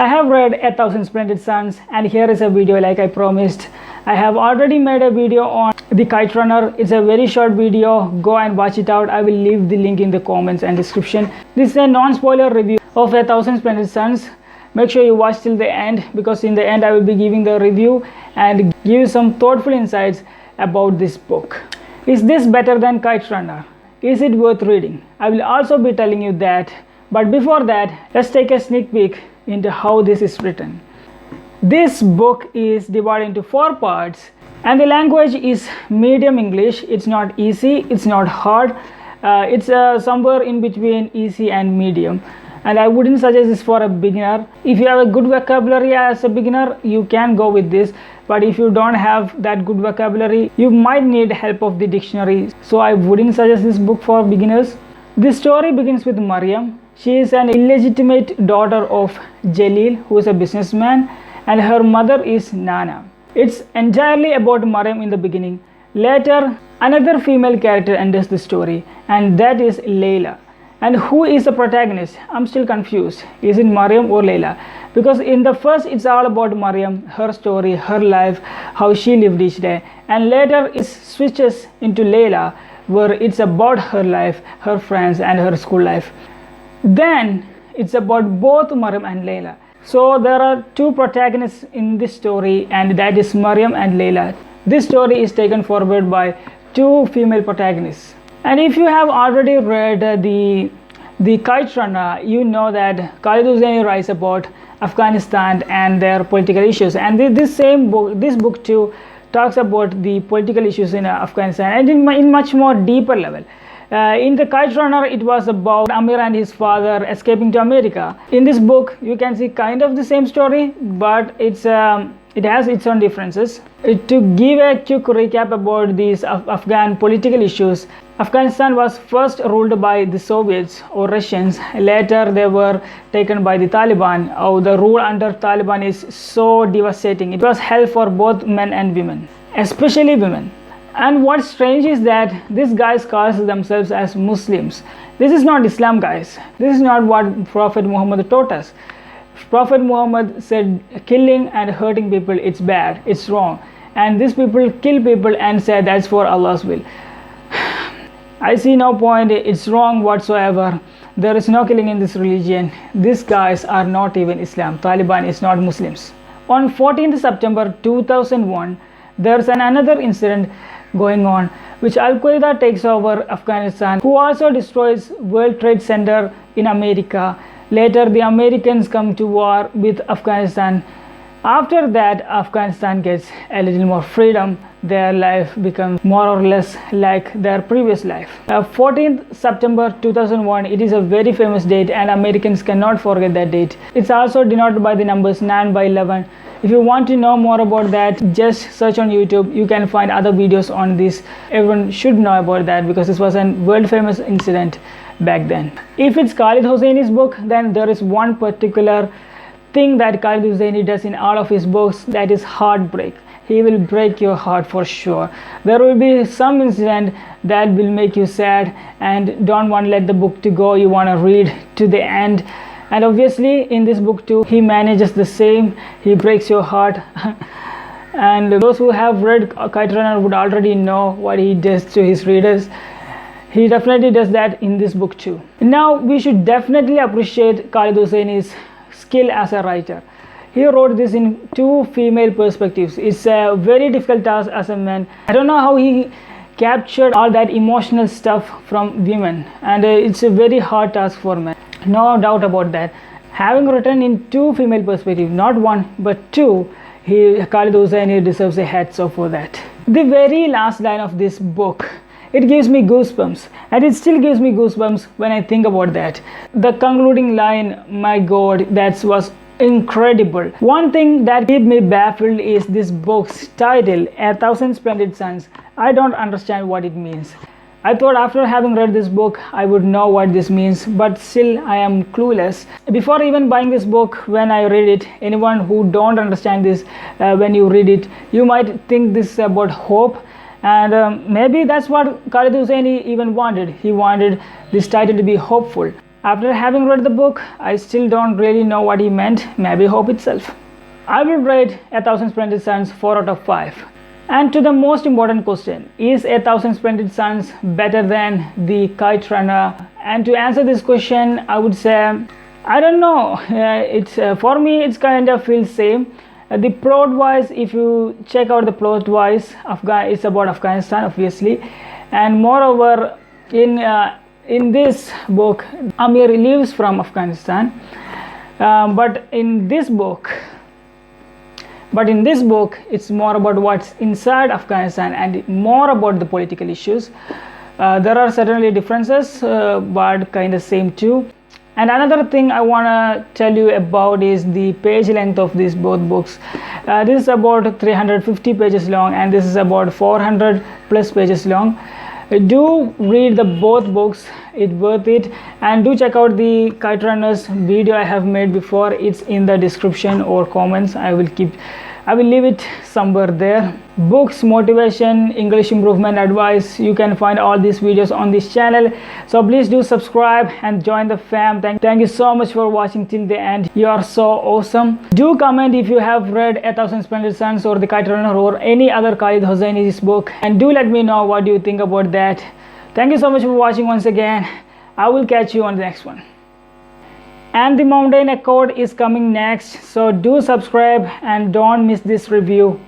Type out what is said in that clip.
I have read 1000 Splendid Suns, and here is a video like I promised. I have already made a video on The Kite Runner. It's a very short video. Go and watch it out. I will leave the link in the comments and description. This is a non-spoiler review of 1000 Splendid Suns. Make sure you watch till the end, because in the end I will be giving the review and give you some thoughtful insights about this book. Is this better than Kite Runner? Is it worth reading? I will also be telling you that. But before that, let's take a sneak peek into how this is written. This book is divided into 4 parts, and the language is medium English. It's not easy, it's not hard. It's somewhere in between easy and medium. And I wouldn't suggest this for a beginner. If you have a good vocabulary as a beginner, you can go with this. But if you don't have that good vocabulary, you might need help of the dictionary. So I wouldn't suggest this book for beginners. The story begins with Mariam. She is an illegitimate daughter of Jalil, who is a businessman, and her mother is Nana. It's entirely about Mariam in the beginning. Later, another female character enters the story, and that is Layla. And who is the protagonist? I'm still confused. Is it Mariam or Layla? Because in the first it's all about Mariam, her story, her life, how she lived each day. And later it switches into Layla, where it's about her life, her friends and her school life. Then it's about both Mariam and Layla. So there are 2 protagonists in this story, and that is Mariam and Layla. This story is taken forward by 2 female protagonists. And if you have already read the Kite Runner, you know that Khalid Hosseini writes about Afghanistan and their political issues. And this book too talks about the political issues in Afghanistan, and in much more deeper level. In the Kite Runner, it was about Amir and his father escaping to America. In this book, you can see kind of the same story, but it has its own differences. To give a quick recap about these Afghan political issues, Afghanistan was first ruled by the Soviets or Russians. Later they were taken by the Taliban. The rule under Taliban is so devastating. It was hell for both men and women, especially women. And what's strange is that these guys call themselves as Muslims. This is not Islam, guys. This is not what Prophet Muhammad taught us. Prophet Muhammad said killing and hurting people, it's bad, it's wrong. And these people kill people and say that's for Allah's will. I see no point, it's wrong whatsoever. There is no killing in this religion. These guys are not even Islam. Taliban is not Muslims. On 14th September 2001, there's another incident going on, which Al-Qaeda takes over Afghanistan, who also destroys World Trade Center in America. Later, the Americans come to war with Afghanistan. After that, Afghanistan gets a little more freedom. Their life becomes more or less like their previous life. 14th September 2001, it is a very famous date, and Americans cannot forget that date. It's also denoted by the numbers 9 by 11. If you want to know more about that, just search on YouTube. You can find other videos on this. Everyone should know about that, because this was a world famous incident back then. If it's Khalid Hosseini's book, then there is one particular thing that Khalid Hosseini does in all of his books, that is heartbreak. He will break your heart for sure. There will be some incident that will make you sad and don't want to let the book to go. You want to read to the end. And obviously in this book too, he manages the same. He breaks your heart. And those who have read Kite Runner would already know what he does to his readers. He definitely does that in this book too. Now we should definitely appreciate Khalid Hosseini's skill as a writer. He wrote this in 2 female perspectives. It's a very difficult task as a man. I don't know how he captured all that emotional stuff from women, and it's a very hard task for men. No doubt about that. Having written in 2 female perspectives, not 1 but 2, Khalid Hosseini deserves a hats off for that. The very last line of this book, it gives me goosebumps, and it still gives me goosebumps when I think about that. The concluding line, my God, that was incredible. One thing that kept me baffled is this book's title, 1000 Splendid Suns. I don't understand what it means. I thought after having read this book, I would know what this means, but still I am clueless. Before even buying this book, when I read it, anyone who don't understand this, when you read it, you might think this is about hope. And maybe that's what Khalid Hosseini even wanted. He wanted this title to be hopeful. After having read the book, I still don't really know what he meant, maybe hope itself. I will rate 1000 Splendid Suns 4 out of 5. And to the most important question, is 1000 Splendid Suns better than the Kite Runner? And to answer this question, I would say, I don't know. It's for me, it's kind of feels same. The plot wise, if you check out the plot wise, it's about Afghanistan, obviously, and moreover, in this book, Amir lives from Afghanistan, but in this book, it's more about what's inside Afghanistan and more about the political issues. There are certainly differences, but kind of same too. And another thing I want to tell you about is the page length of these both books. This is about 350 pages long, and this is about 400 plus pages long. Do read the both books, it's worth it. And do check out the Kite Runner's video I have made before. It's in the description or comments. I will leave it somewhere there. Books, motivation, English improvement advice, you can find all these videos on this channel, so please do subscribe and join the fam. Thank you so much for watching till the end. You are so awesome. Do comment if you have read 1000 Splendid Suns or the Kite Runner or any other Khalid Hosseini's book, and do let me know what you think about that. Thank you so much for watching once again. I will catch you on the next one. And the Mountain Accord is coming next, so do subscribe and don't miss this review.